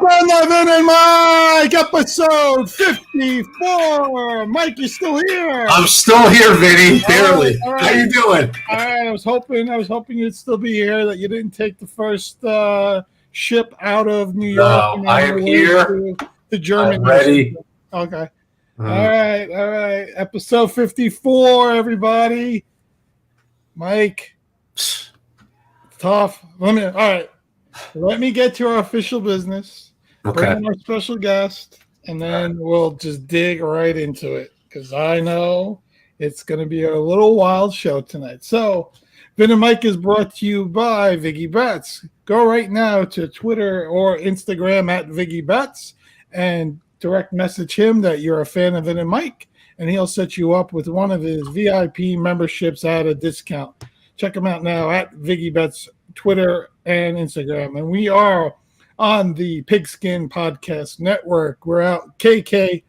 Welcome to Vin and Mike, episode 54. Mike, you still here? I'm still here, Vinny. Barely. All right. How you doing? All right. I was hoping you'd still be here. That you didn't take the first ship out of New York. No, I am here. To Germany. I'm ready. Okay. All right. Episode 54, everybody. Mike, tough. All right. Let me get to our official business. Okay. Bring in our special guest, and then we'll just dig right into it because I know it's going to be a little wild show tonight. So, Vin and Mike is brought to you by Viggy Bets. Go right now to Twitter or Instagram at Viggy Bets and direct message him that you're a fan of Vin and Mike, and he'll set you up with one of his VIP memberships at a discount. Check him out now at Viggy Bets, Twitter and Instagram. And we are on the Pigskin Podcast Network. We're out KKFI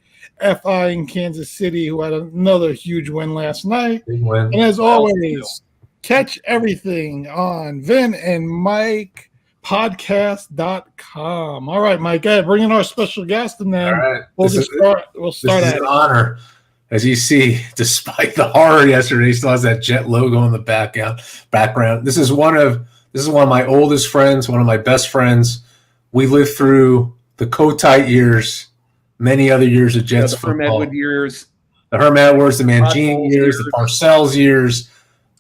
in Kansas City, who had another huge win last night. Big win. And as always, catch everything on Vin and Mike podcast.com. All right, Mike, bring in our special guest, and then we'll start this is an honor. As you see, despite the horror yesterday, he still has that Jet logo in the background. This is one of my oldest friends, one of my best friends. We lived through the Kotite years, many other years of Jets the football. Herm Edwards years. The Herm Edwards, the Mangini years, the Parcells years,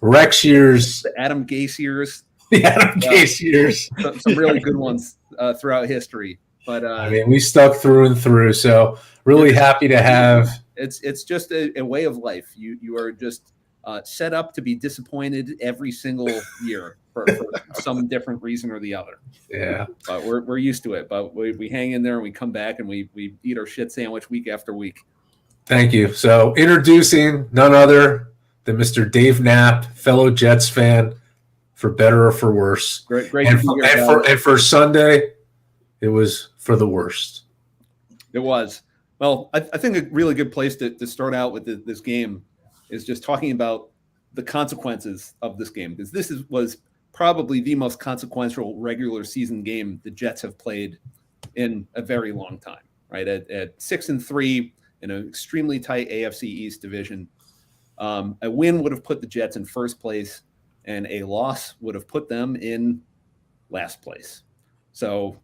Rex years. The Adam Gase years. The Adam Gase years. Some really good ones throughout history. But I mean, we stuck through and through. So really happy to have. It's just a way of life. You are just set up to be disappointed every single year for some different reason or the other. Yeah, but we're used to it. But we hang in there and we come back and we eat our shit sandwich week after week. Thank you. So introducing none other than Mr. Dave Knapp, fellow Jets fan, for better or for worse. Great and for Sunday, it was for the worst. It was. Well, I think a really good place to start out with this game is just talking about the consequences of this game, because this was probably the most consequential regular season game the Jets have played in a very long time, right? At 6-3 in an extremely tight AFC East division, a win would have put the Jets in first place, and a loss would have put them in last place. So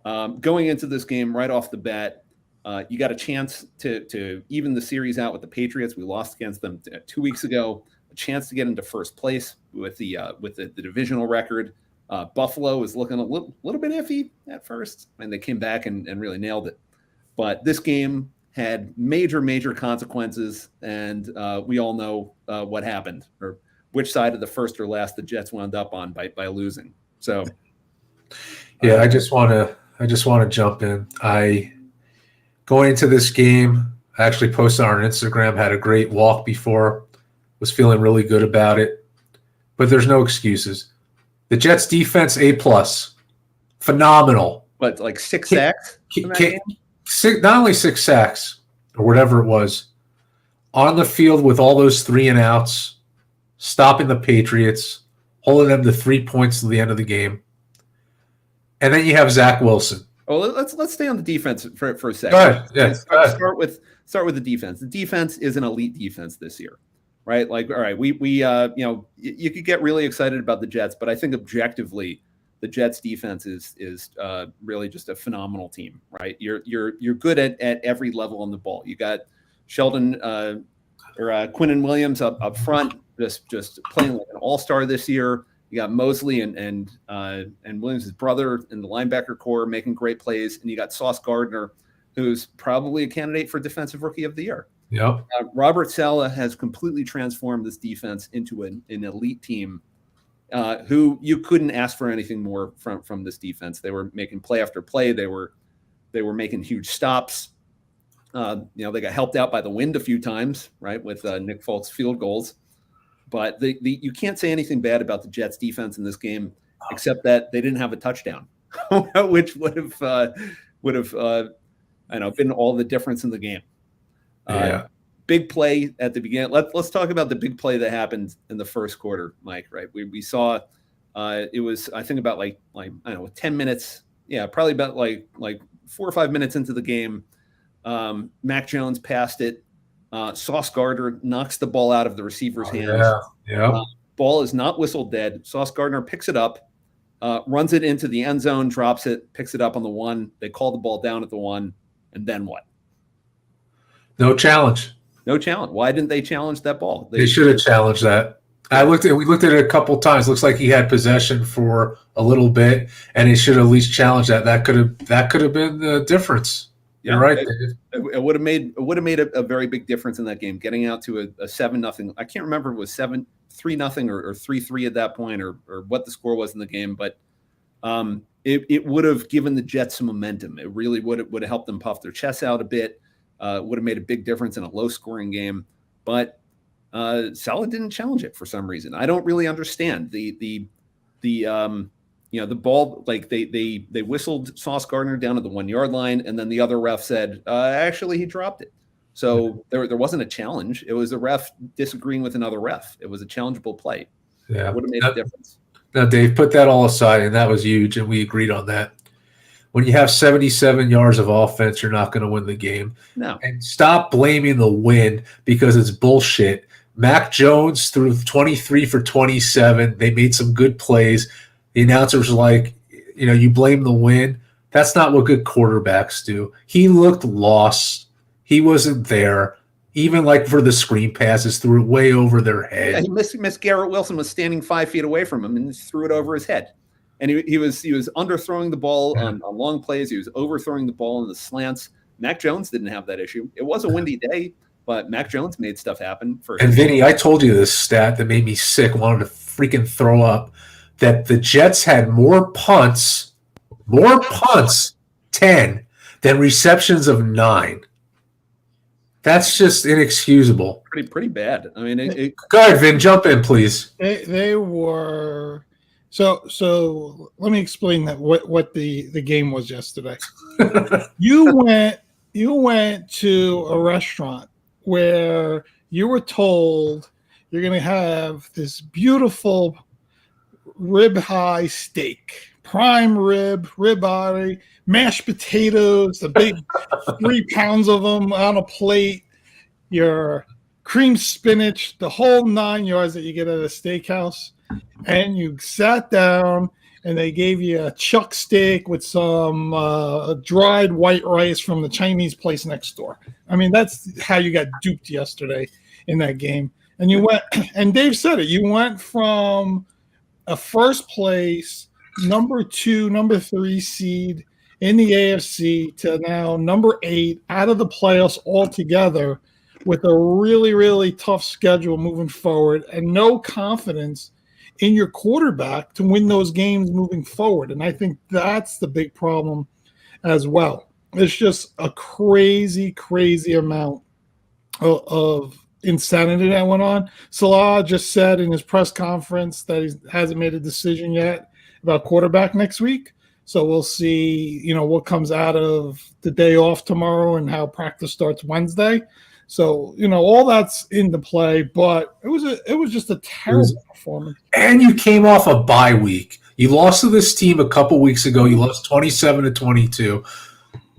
going into this game right off the bat, you got a chance to even the series out with the Patriots. We lost against them 2 weeks ago. A chance to get into first place with the divisional record. Buffalo was looking a little bit iffy at first, and they came back and really nailed it. But this game had major consequences, and we all know what happened, or which side of the first or last the Jets wound up on by losing. So, yeah, I just want to jump in. Going into this game, I actually posted on our Instagram, had a great walk before, was feeling really good about it. But there's no excuses. The Jets defense, A+. Phenomenal. But like 6 sacks? Not only 6 sacks, or whatever it was, on the field with all those 3 and outs, stopping the Patriots, holding them to 3 points to the end of the game. And then you have Zach Wilson. Well, let's stay on the defense for a second. Go ahead. Yeah, start with the defense. The defense is an elite defense this year, right? Like, all right, we you could get really excited about the Jets, but I think objectively, the Jets defense is really just a phenomenal team, right? You're good at every level on the ball. You got Sheldon or Quinnen Williams up front, just playing like an all-star this year. You got Mosley and Williams' brother in the linebacker core making great plays, and you got Sauce Gardner, who's probably a candidate for Defensive Rookie of the Year. Yep. Robert Saleh has completely transformed this defense into an elite team, who you couldn't ask for anything more from this defense. They were making play after play. They were making huge stops. They got helped out by the wind a few times, right, with Nick Folk's field goals. But you can't say anything bad about the Jets defense in this game, except that they didn't have a touchdown, which would have been all the difference in the game. Big play at the beginning. Let's talk about the big play that happened in the first quarter, Mike. Right, we saw it was, I think, about like I don't know, 10 minutes. Yeah, probably about like 4 or 5 minutes into the game, Mac Jones passed it. Sauce Gardner knocks the ball out of the receiver's hands. Yeah. Ball is not whistled dead. Sauce Gardner picks it up, runs it into the end zone, drops it, picks it up on the 1. They call the ball down at the 1, and then what? No challenge. No challenge. Why didn't they challenge that ball? They should have challenged that. We looked at it a couple times. Looks like he had possession for a little bit, and he should have at least challenged that. That could have been the difference. You're right. It would have made a very big difference in that game. Getting out to a 7-0. I can't remember if it was 3-0 or 3-3 at that point, or what the score was in the game. But it would have given the Jets some momentum. It really would have helped them puff their chests out a bit. Would have made a big difference in a low-scoring game. But Saleh didn't challenge it for some reason. I don't really understand the ball. Like they whistled Sauce Gardner down at the 1-yard line, and then the other ref said, actually he dropped it. So there wasn't a challenge. It was a ref disagreeing with another ref. It was a challengeable play. Yeah, it would have made a difference. Now, Dave, put that all aside, and that was huge, and we agreed on that. When you have 77 yards of offense, you're not going to win the game. No. And stop blaming the win because it's bullshit. Mac Jones threw 23 for 27. They made some good plays. The announcers were like, you blame the win. That's not what good quarterbacks do. He looked lost. He wasn't there. Even like for the screen passes, threw it way over their head. Yeah, he missed Garrett Wilson was standing 5 feet away from him and just threw it over his head. And he was underthrowing the ball on long plays. He was overthrowing the ball in the slants. Mac Jones didn't have that issue. It was a windy day, but Mac Jones made stuff happen. And Vinny, I told you this stat that made me sick, wanted to freaking throw up, that the Jets had more punts, 10, than receptions of 9. That's just inexcusable. Pretty bad. I mean, go ahead, Vin, jump in, please. They were so. Let me explain that what the game was yesterday. You went to a restaurant where you were told you're going to have this beautiful ribeye steak, prime ribeye, mashed potatoes, the big 3 pounds of them on a plate, your cream spinach, the whole 9 yards that you get at a steakhouse. And you sat down and they gave you a chuck steak with some dried white rice from the Chinese place next door. I mean, that's how you got duped yesterday in that game. And you went, and Dave said it, you went from a first place, number 2, number 3 seed in the AFC to now number 8 out of the playoffs altogether with a really, really tough schedule moving forward and no confidence in your quarterback to win those games moving forward. And I think that's the big problem as well. It's just a crazy, crazy amount of insanity that went on. Salah just said in his press conference that he hasn't made a decision yet about quarterback next week. So we'll see, what comes out of the day off tomorrow and how practice starts Wednesday. So, all that's into play, but it was just a terrible performance. And you came off a bye week. You lost to this team a couple weeks ago. You lost 27-22.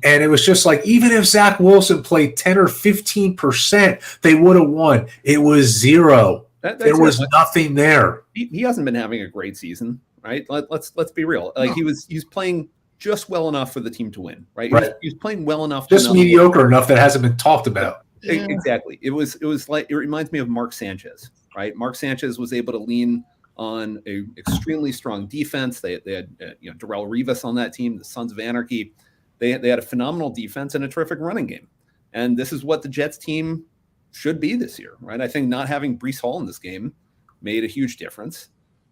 And it was just like, even if Zach Wilson played 10 or 15%, they would have won. It was 0. There was nothing there. He hasn't been having a great season, right? Let's be real. Like he's playing just well enough for the team to win, right? He's playing well enough. Just mediocre enough that hasn't been talked about. Yeah. Exactly. It was like, it reminds me of Mark Sanchez, right? Mark Sanchez was able to lean on a extremely strong defense. They had Darrelle Revis on that team, the Sons of Anarchy. They had a phenomenal defense and a terrific running game. And this is what the Jets team should be this year, right? I think not having Breece Hall in this game made a huge difference.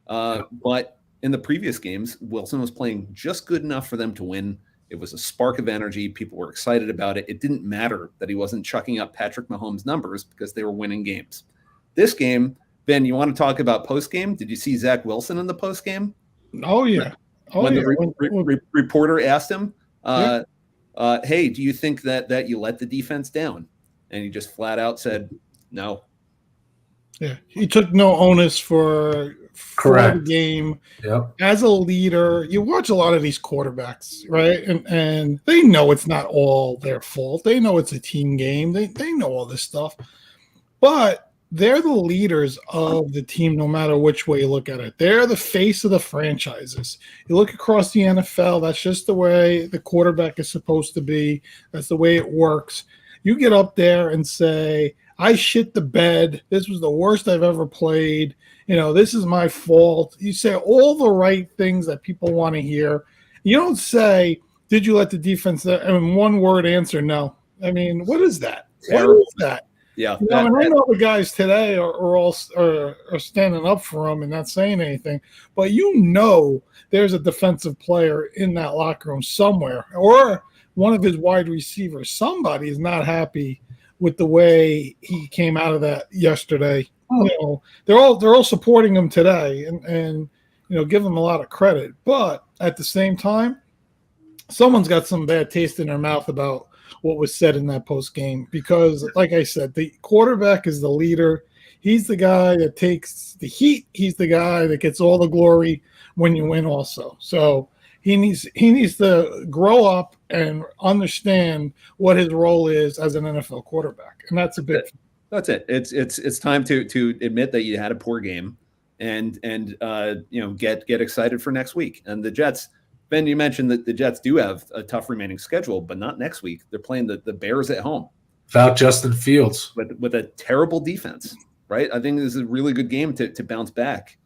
But in the previous games, Wilson was playing just good enough for them to win. It was a spark of energy. People were excited about it. It didn't matter that he wasn't chucking up Patrick Mahomes' numbers because they were winning games. This game, Ben, you want to talk about post-game? Did you see Zach Wilson in the post-game? Oh, yeah. When the reporter asked him, hey, do you think that you let the defense down? And he just flat out said, no. Yeah, he took no onus for for the Correct. game. Yep. As a leader, you watch a lot of these quarterbacks, right? And they know it's not all their fault. They know it's a team game. They know all this stuff. But they're the leaders of the team no matter which way you look at it. They're the face of the franchises. You look across the NFL, that's just the way the quarterback is supposed to be. That's the way it works. You get up there and say, I shit the bed. This was the worst I've ever played. This is my fault. You say all the right things that people want to hear. You don't say, did you let the defense, one word answer, no. I mean, what is that? Terrible. What is that? Yeah. And I know the guys today are standing up for him and not saying anything, but there's a defensive player in that locker room somewhere, or one of his wide receivers. Somebody is not happy with the way he came out of that yesterday. They're all supporting him today and give him a lot of credit. But at the same time, someone's got some bad taste in their mouth about what was said in that post game, because like I said, the quarterback is the leader. He's the guy that takes the heat. He's the guy that gets all the glory when you win also. So he needs to grow up and understand what his role is as an NFL quarterback. And that's a big thing. That's it. It's time to admit that you had a poor game and get excited for next week. And the Jets, Ben, you mentioned that the Jets do have a tough remaining schedule, but not next week. They're playing the Bears at home. Without Justin Fields. With a terrible defense, right? I think this is a really good game to bounce back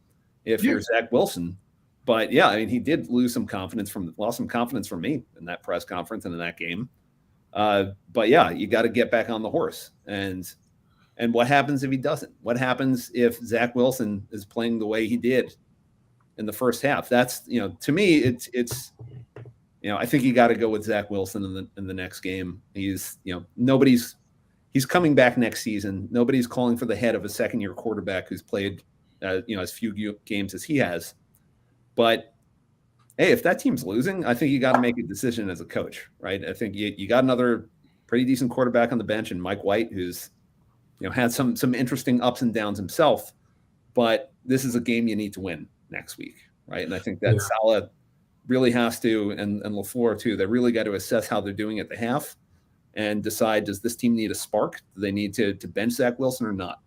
if you're Zach Wilson. But yeah, I mean, he did lost some confidence from me in that press conference and in that game. But yeah, you got to get back on the horse. And what happens if he doesn't? What happens if Zach Wilson is playing the way he did in the first half? That's, to me, it's I think you got to go with Zach Wilson in the next game. He's coming back next season. Nobody's calling for the head of a second-year quarterback who's played, as few games as he has. But hey, if that team's losing, I think you got to make a decision as a coach, right? I think you got another pretty decent quarterback on the bench in Mike White, who's had some interesting ups and downs himself. But this is a game you need to win next week, right? And I think that Saleh really has to, and LaFleur too, they really got to assess how they're doing at the half and decide, does this team need a spark? Do they need to bench Zach Wilson or not?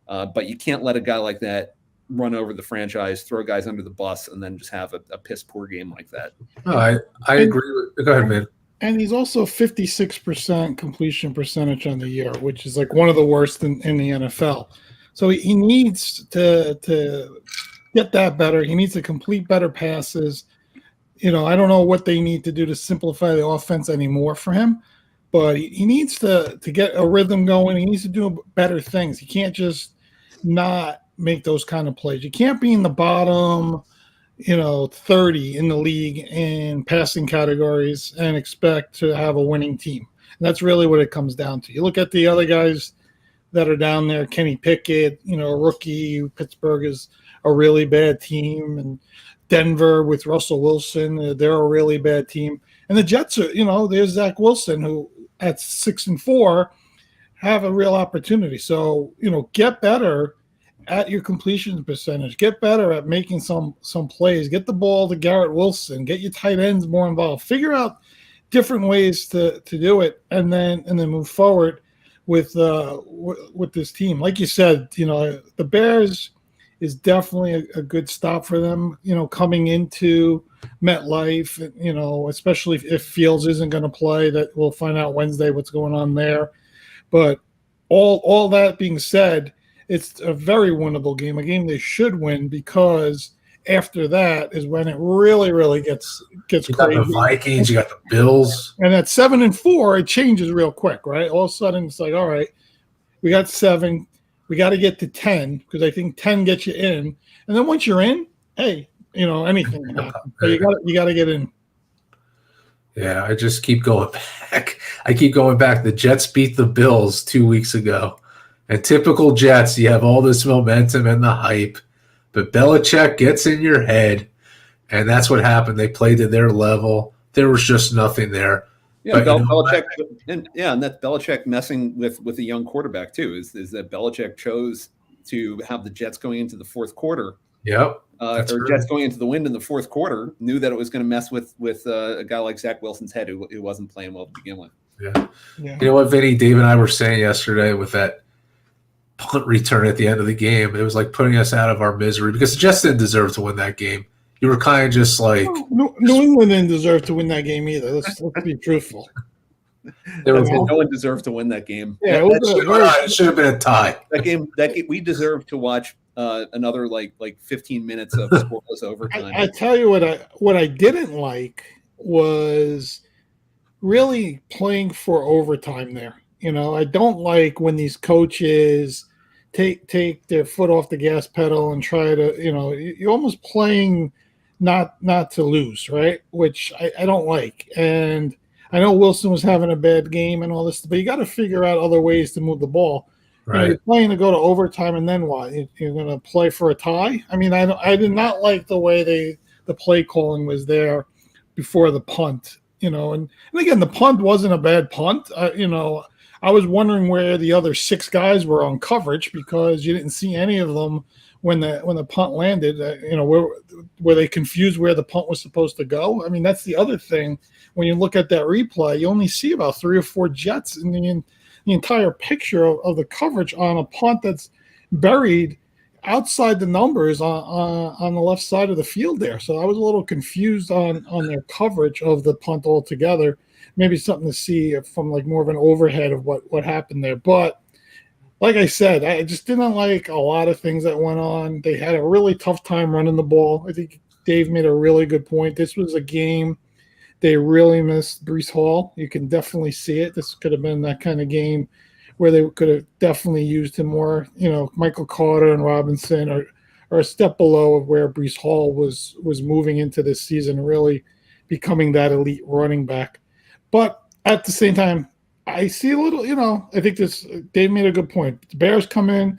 But you can't let a guy like that run over the franchise, throw guys under the bus, and then just have a piss poor game like that. No, I agree with. Go ahead, man. And he's also 56% completion percentage on the year, which is like one of the worst in the NFL. So he needs to get that better. He needs to complete better passes. I don't know what they need to do to simplify the offense anymore for him, but he needs to get a rhythm going. He needs to do better things. He can't just not make those kind of plays. You can't be in the bottom 30 in the league in passing categories and expect to have a winning team. And that's really what it comes down to. You look at the other guys that are down there, Kenny Pickett, a rookie. Pittsburgh is a really bad team, and Denver with Russell Wilson, they're a really bad team. And the Jets are, there's Zach Wilson, who at 6-4 have a real opportunity. So, get better at your completion percentage, get better at making some plays, get the ball to Garrett Wilson, get your tight ends more involved, figure out different ways to do it, and then move forward with this team. Like you said, the Bears is definitely a good stop for them, coming into MetLife, especially if Fields isn't going to play. That we'll find out Wednesday what's going on there. But all that being said, it's a very winnable game, a game they should win, because after that is when it really, really gets You crazy. got the Vikings, you got the Bills. And at 7-4, it changes real quick, right? All of a sudden, it's like, all right, we got 7. We got to get to 10, because I think 10 gets you in. And then once you're in, hey, anything can happen. But you got to get in. Yeah, I just keep going back. The Jets beat the Bills 2 weeks ago. And typical Jets, you have all this momentum and the hype, but Belichick gets in your head, and that's what happened. They played to their level. There was just nothing there. Yeah, Belichick, and that's Belichick messing with a young quarterback too. Is that Belichick chose to have the Jets going into the fourth quarter Yep. Or Jets going into the wind in the fourth quarter, knew that it was going to mess with a guy like Zach Wilson's head who wasn't playing well to begin with. Yeah. You know what, Vinny, Dave and I were saying yesterday with that punt return at the end of the game, it was like putting us out of our misery because the Jets didn't deserve to win that game. You were kind of just like New England didn't deserve to win that game either. Let's be truthful. No one desered to win that game. Yeah, it should have been a tie. That game, we deserved to watch another like 15 minutes of scoreless overtime. I tell you what I didn't like was really playing for overtime there. I don't like when these coaches take their foot off the gas pedal and try to, you're almost playing not to lose, right? Which I don't like. And I know Wilson was having a bad game and all this, but you got to figure out other ways to move the ball. Right. You're playing to go to overtime, and then what? You're going to play for a tie? I mean, I did not like the way the play calling was there before the punt. And again, the punt wasn't a bad punt. I was wondering where the other 6 guys were on coverage because you didn't see any of them when the punt landed. Were they confused where the punt was supposed to go? I mean, that's the other thing. When you look at that replay, you only see about 3 or 4 Jets in the entire picture of the coverage on a punt that's buried outside the numbers on the left side of the field there. So I was a little confused on their coverage of the punt altogether. Maybe something to see from like more of an overhead of what happened there. But like I said, I just didn't like a lot of things that went on. They had a really tough time running the ball. I think Dave made a really good point. This was a game they really missed Breece Hall. You can definitely see it. This could have been that kind of game where they could have definitely used him more. Michael Carter and Robinson are a step below of where Breece Hall was moving into this season, really becoming that elite running back. But at the same time, I see a little, I think Dave made a good point. The Bears come in,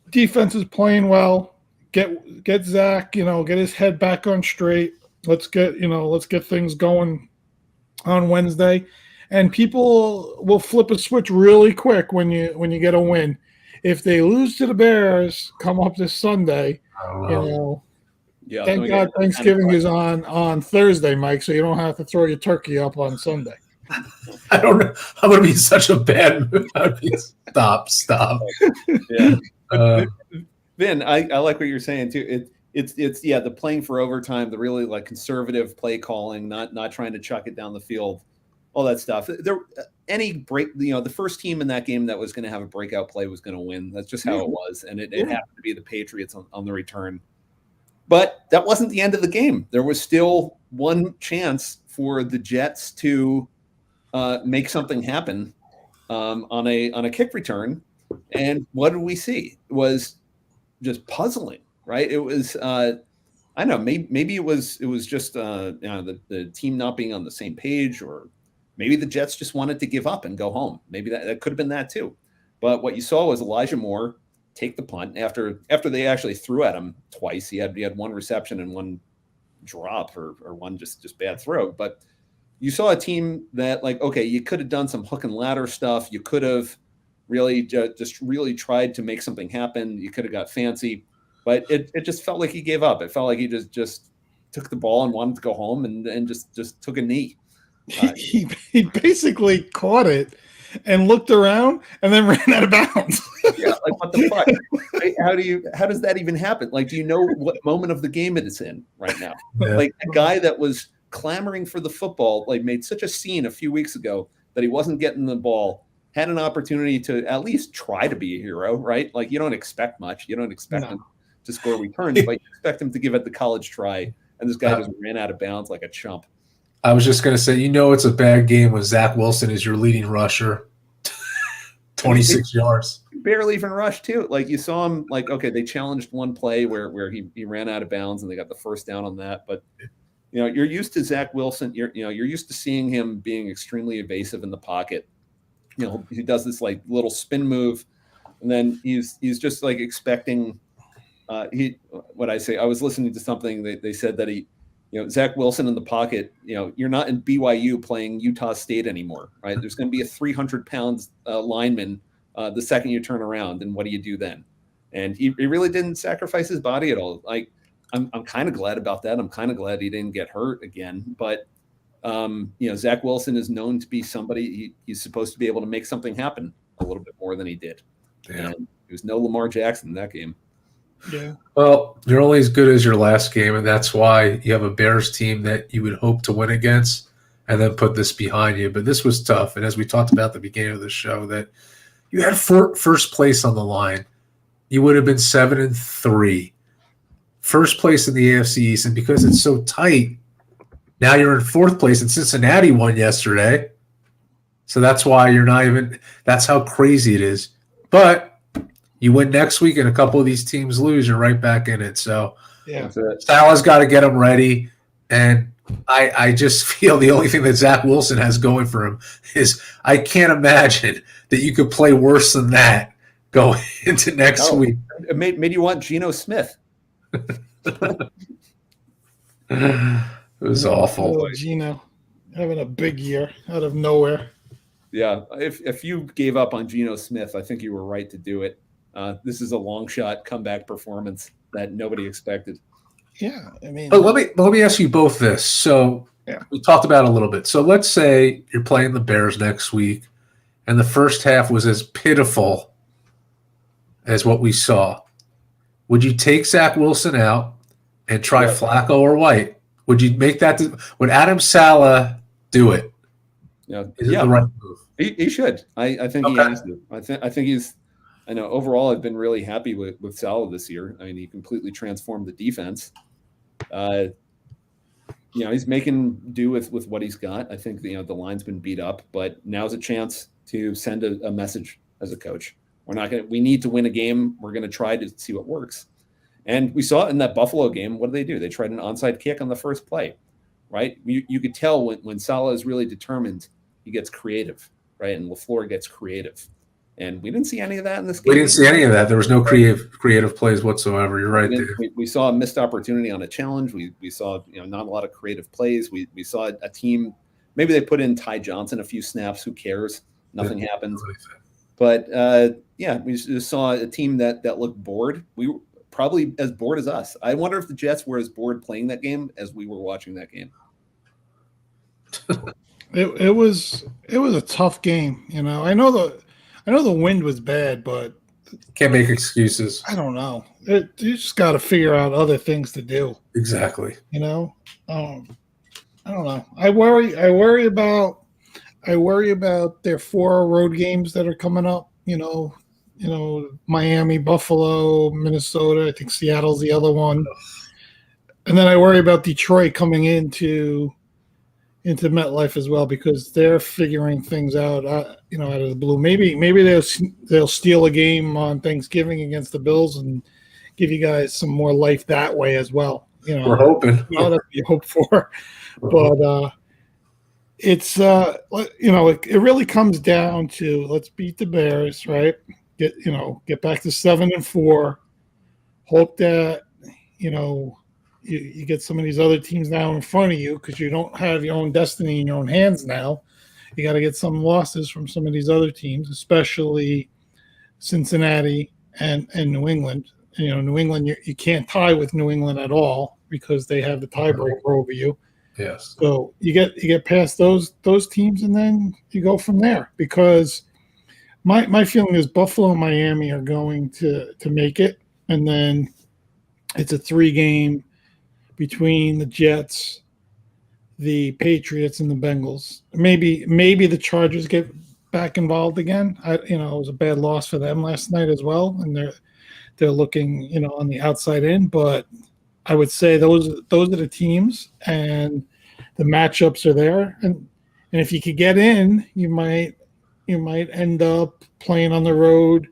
defense is playing well. Get Zach, get his head back on straight. Let's get things going on Wednesday, and people will flip a switch really quick when you get a win. If they lose to the Bears, come up this Sunday, Yeah, thank God Thanksgiving is on Thursday, Mike, so you don't have to throw your turkey up on Sunday. I don't know. I'm going to be in such a bad mood. Stop. Yeah. Vin, I like what you're saying too. It's the playing for overtime, the really like conservative play calling, not trying to chuck it down the field, all that stuff. The first team in that game that was going to have a breakout play was going to win. That's just how it was, and it happened to be the Patriots on the return. But that wasn't the end of the game. There was still one chance for the Jets to make something happen on a kick return, and what did we see? It was just puzzling. Right. It was, I don't know, maybe it was just, the team not being on the same page, or maybe the Jets just wanted to give up and go home. Maybe that could have been that too. But what you saw was Elijah Moore take the punt after they actually threw at him twice. He had one reception and one drop or one just bad throw. But you saw a team that you could have done some hook and ladder stuff. You could have really just really tried to make something happen. You could have got fancy. But it just felt like he gave up. It felt like he just took the ball and wanted to go home and just took a knee. He basically caught it and looked around and then ran out of bounds. Yeah, like what the fuck? Right? How does that even happen? Like, do you know what moment of the game it is in right now? Yeah. Like a guy that was clamoring for the football, made such a scene a few weeks ago that he wasn't getting the ball, had an opportunity to at least try to be a hero, right? Like, you don't expect much. You don't expect him to score returns, but you expect him to give it the college try. And this guy just ran out of bounds like a chump. I was just going to say, it's a bad game when Zach Wilson is your leading rusher. 26 yards. Barely even rushed too. Like, you saw him, they challenged one play where he ran out of bounds and they got the first down on that. But, you're used to Zach Wilson. You're used to seeing him being extremely evasive in the pocket. He does this little spin move, and then he's just expecting. I was listening to something they said that Zach Wilson in the pocket, you're not in BYU playing Utah State anymore, right? There's going to be a 300-pound lineman the second you turn around, and what do you do then? And he really didn't sacrifice his body at all. Like, I'm kind of glad about that. I'm kind of glad he didn't get hurt again. But, Zach Wilson is known to be somebody, he's supposed to be able to make something happen a little bit more than he did. Yeah. And it was no Lamar Jackson in that game. Yeah. Well, you're only as good as your last game, and that's why you have a Bears team that you would hope to win against and then put this behind you. But this was tough. And as we talked about at the beginning of the show, that you had first place on the line. You would have been 7-3. First place in the AFC East. And because it's so tight, now you're in fourth place, and Cincinnati won yesterday. So that's why you're not even – that's how crazy it is. But you win next week and a couple of these teams lose, you're right back in it. So yeah, Salah's got to get them ready. And I just feel the only thing that Zach Wilson has going for him is I can't imagine that you could play worse than that going into next week. It made you want Geno Smith. It was awful. Oh, Geno having a big year out of nowhere. Yeah, if you gave up on Geno Smith, I think you were right to do it. This is a long shot comeback performance that nobody expected. Yeah, I mean. But let me ask you both this. So we talked about it a little bit. So let's say you're playing the Bears next week, and the first half was as pitiful as what we saw. Would you take Zach Wilson out and try Flacco or White? Would you make that? Would Adam Saleh do it? Yeah, Is it the right move? He should. I think he has to. I think he's. I know overall I've been really happy with Saleh this year. I mean, he completely transformed the defense. He's making do with what he's got. I think the line's been beat up, but now's a chance to send a message as a coach. We need to win a game. We're going to try to see what works. And we saw it in that Buffalo game. What do? They tried an onside kick on the first play, right? You could tell when Saleh is really determined, he gets creative, right? And LaFleur gets creative. And we didn't see any of that in this game. We didn't see any of that. There was no creative plays whatsoever. You're right, Dave. We saw a missed opportunity on a challenge. We saw not a lot of creative plays. We saw a team. Maybe they put in Ty Johnson a few snaps. Who cares? Nothing happened. But we just saw a team that looked bored. We were probably as bored as us. I wonder if the Jets were as bored playing that game as we were watching that game. It was a tough game. I know the wind was bad, but can't make excuses. I don't know. You just got to figure out other things to do. Exactly. I don't know. I worry about their 4 road games that are coming up. Miami, Buffalo, Minnesota. I think Seattle's the other one. And then I worry about Detroit coming into MetLife as well, because they're figuring things out, out of the blue. Maybe they'll steal a game on Thanksgiving against the Bills and give you guys some more life that way as well. We're hoping. That's what you hope for, but it's it really comes down to let's beat the Bears, right? Get back to 7-4. Hope that you get some of these other teams now in front of you, because you don't have your own destiny in your own hands now. You got to get some losses from some of these other teams, especially Cincinnati and New England. New England, you can't tie with New England at all because they have the tiebreaker over you. Yes. So you get past those teams, and then you go from there, because my feeling is Buffalo and Miami are going to make it, and then it's a 3-game between the Jets, the Patriots, and the Bengals. Maybe the Chargers get back involved again. It was a bad loss for them last night as well, and they're looking on the outside in. But I would say those are the teams, and the matchups are there. And if you could get in, you might end up playing on the road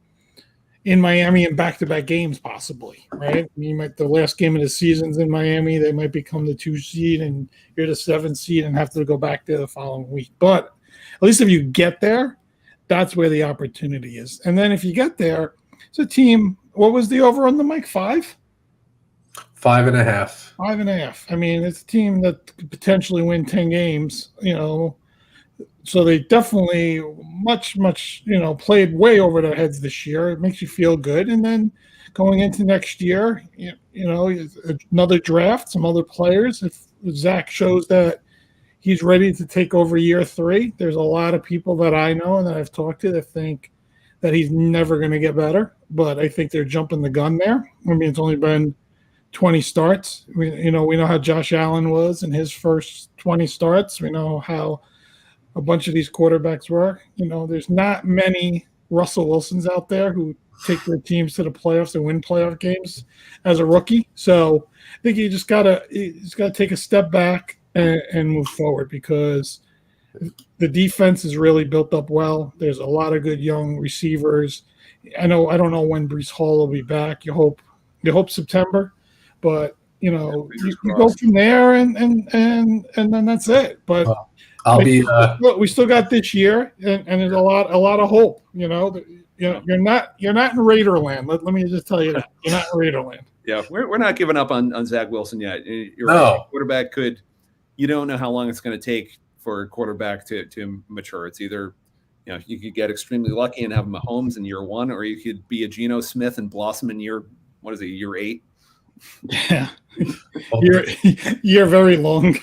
in Miami in back-to-back games, possibly, right? The last game of the season's in Miami. They might become the 2 seed, and you're the 7 seed and have to go back there the following week. But at least if you get there, that's where the opportunity is. And then if you get there, it's a team. What was the over on the Mike? 5? 5.5. 5.5. I mean, it's a team that could potentially win 10 games. So they definitely much, played way over their heads this year. It makes you feel good. And then going into next year. Another draft, some other players. If Zach shows that he's ready to take over year 3, there's a lot of people that I know and that I've talked to that think that he's never going to get better. But I think they're jumping the gun there. I mean, it's only been 20 starts. We know how Josh Allen was in his first 20 starts. We know how a bunch of these quarterbacks were. There's not many Russell Wilsons out there who take their teams to the playoffs and win playoff games as a rookie. So I think you just gotta take a step back and move forward, because the defense is really built up well. There's a lot of good young receivers. I don't know when Breece Hall will be back. You hope September, but you go from there and then that's it. But we still got this year, and there's a lot of hope. You're not in Raiderland. Let me just tell you that you're not in Raiderland. Yeah, we're not giving up on Zach Wilson yet. You're No. right. Quarterback you don't know how long it's going to take for a quarterback to mature. It's either you could get extremely lucky and have Mahomes in year 1, or you could be a Geno Smith and blossom in year 8. Yeah, you're very long.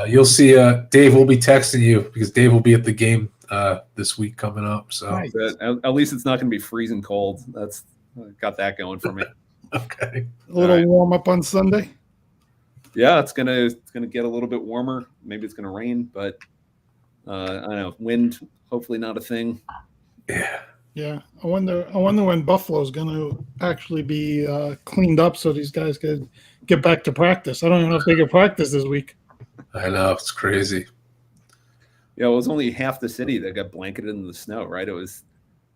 You'll see. Dave will be texting you because Dave will be at the game this week coming up. So nice. At least it's not going to be freezing cold. That's got that going for me. Okay. A little warm up on Sunday. Yeah, it's gonna get a little bit warmer. Maybe it's gonna rain, but I don't know. Wind, hopefully not a thing. Yeah. Yeah, I wonder when Buffalo's going to actually be cleaned up so these guys could get back to practice. I don't even know if they could practice this week. I know, it's crazy. Yeah, it was only half the city that got blanketed in the snow, right? It was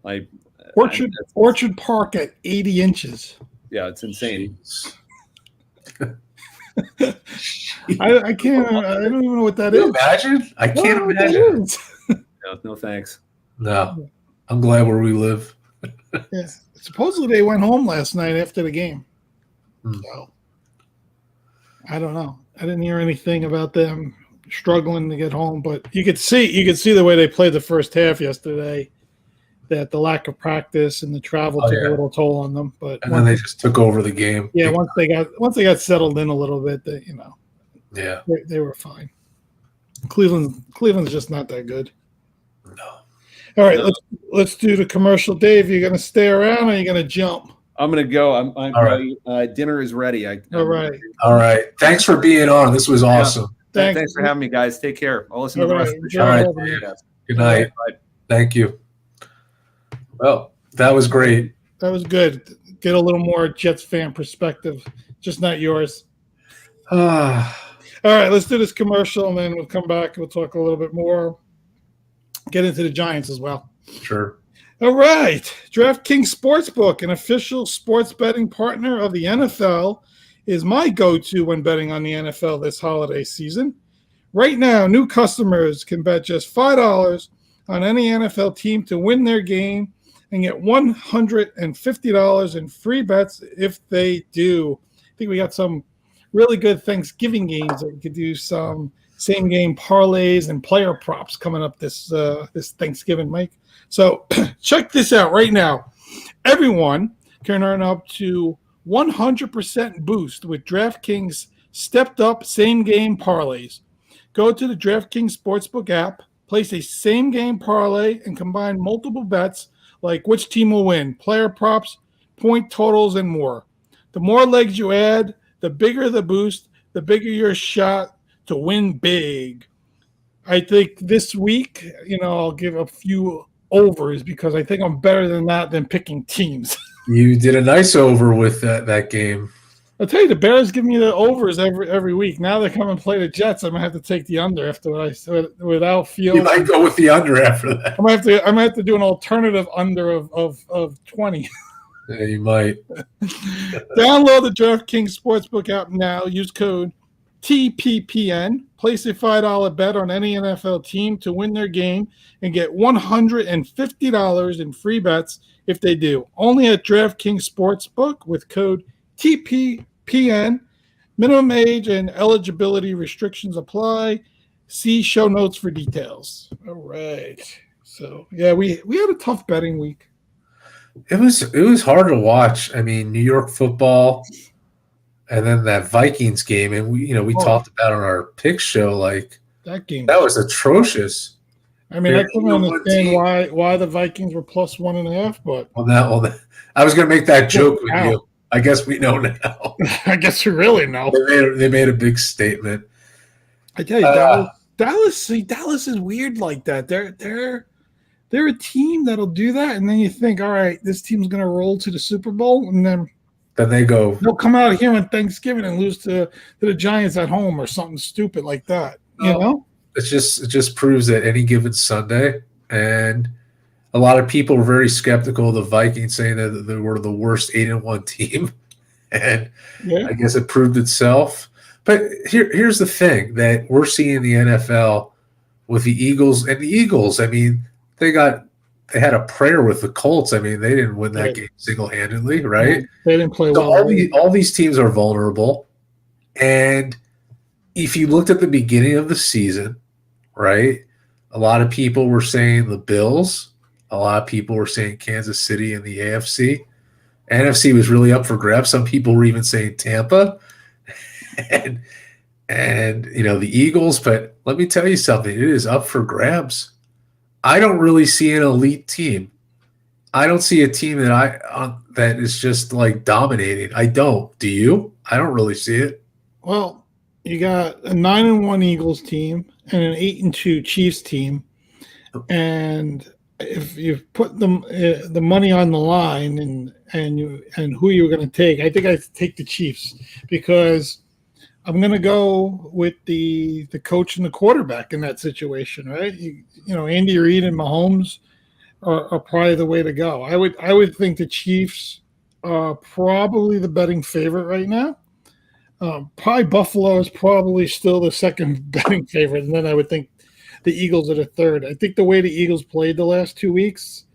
like Orchard Park at 80 inches. Yeah, it's insane. I can't. I don't even know what that Can you is. imagine? I can't imagine. No, thanks. No, I'm glad where we live. Yeah. Supposedly they went home last night after the game. So I don't know. I didn't hear anything about them struggling to get home, but you could see the way they played the first half yesterday, that the lack of practice and the travel took a little toll on them. But then they just took over the game. Yeah, once they got settled in a little bit, they were fine. Cleveland's just not that good. No. All right, let's do the commercial. Dave, you gonna stay around or are you gonna jump? I'm gonna go. I'm All ready. Dinner is ready. All right. All right. Thanks for being on. This was awesome. Thanks for having me, guys. Take care. I'll listen to the rest of the show. All right. Good night. Thank you. Well, that was great. That was good. Get a little more Jets fan perspective, just not yours. All right, let's do this commercial, and then we'll come back and we'll talk a little bit more. Get into the Giants as well. Sure. All right. DraftKings Sportsbook, an official sports betting partner of the NFL, is my go-to when betting on the NFL this holiday season. Right now, new customers can bet just $5 on any NFL team to win their game and get $150 in free bets if they do. I think we got some really good Thanksgiving games that we could do some same game parlays and player props coming up this Thanksgiving, Mike. So check this out right now. Everyone can earn up to 100% boost with DraftKings stepped up same game parlays. Go to the DraftKings Sportsbook app, place a same game parlay, and combine multiple bets like which team will win, player props, point totals, and more. The more legs you add, the bigger the boost, the bigger your shot to win big. I think this week, I'll give a few overs because I think I'm better than that than picking teams. You did a nice over with that game. I'll tell you, the Bears give me the overs every week. Now they come and play the Jets. I'm gonna have to take the under after what I said without feeling. You might go with the under after that. I'm gonna have to do an alternative under of 20. Yeah, you might. Download the DraftKings Sportsbook app now. Use code TPPN. Place a $5 bet on any NFL team to win their game and get $150 in free bets if they do. Only at DraftKings Sportsbook with code TPPN. Minimum age and eligibility restrictions apply. See show notes for details. All right. So, yeah, we had a tough betting week. It was hard to watch. I mean, New York football, and then that Vikings game, and we talked about on our pick show, like that game. that was atrocious. I mean, I couldn't understand why the Vikings were plus 1.5, but I was going to make that joke with you. I guess we know now. I guess we really know. They made a big statement. I tell you, Dallas is weird like that. They're a team that'll do that, and then you think, all right, this team's going to roll to the Super Bowl, and then they'll come out here on Thanksgiving and lose to the Giants at home or something stupid like that. You know, it just proves that any given Sunday, and a lot of people were very skeptical of the Vikings, saying that they were the worst 8-1 team, and I guess it proved itself. But here's the thing that we're seeing in the NFL with the Eagles, and the Eagles, I mean, they had a prayer with the Colts. I mean, they didn't win that game single-handedly, right? They didn't play well. All these teams are vulnerable. And if you looked at the beginning of the season, right, a lot of people were saying the Bills. A lot of people were saying Kansas City in the AFC. NFC was really up for grabs. Some people were even saying Tampa and the Eagles. But let me tell you something. It is up for grabs. I don't really see an elite team. I don't see a team that is just like dominating. I don't. Do you? I don't really see it. Well, you got a 9-1 Eagles team and an 8-2 Chiefs team, and if you put the money on the line and who you're going to take, I think I take the Chiefs because I'm going to go with the coach and the quarterback in that situation, right? Andy Reid and Mahomes are probably the way to go. I would think the Chiefs are probably the betting favorite right now. Probably Buffalo is probably still the second betting favorite, and then I would think the Eagles are the third. I think the way the Eagles played the last 2 weeks,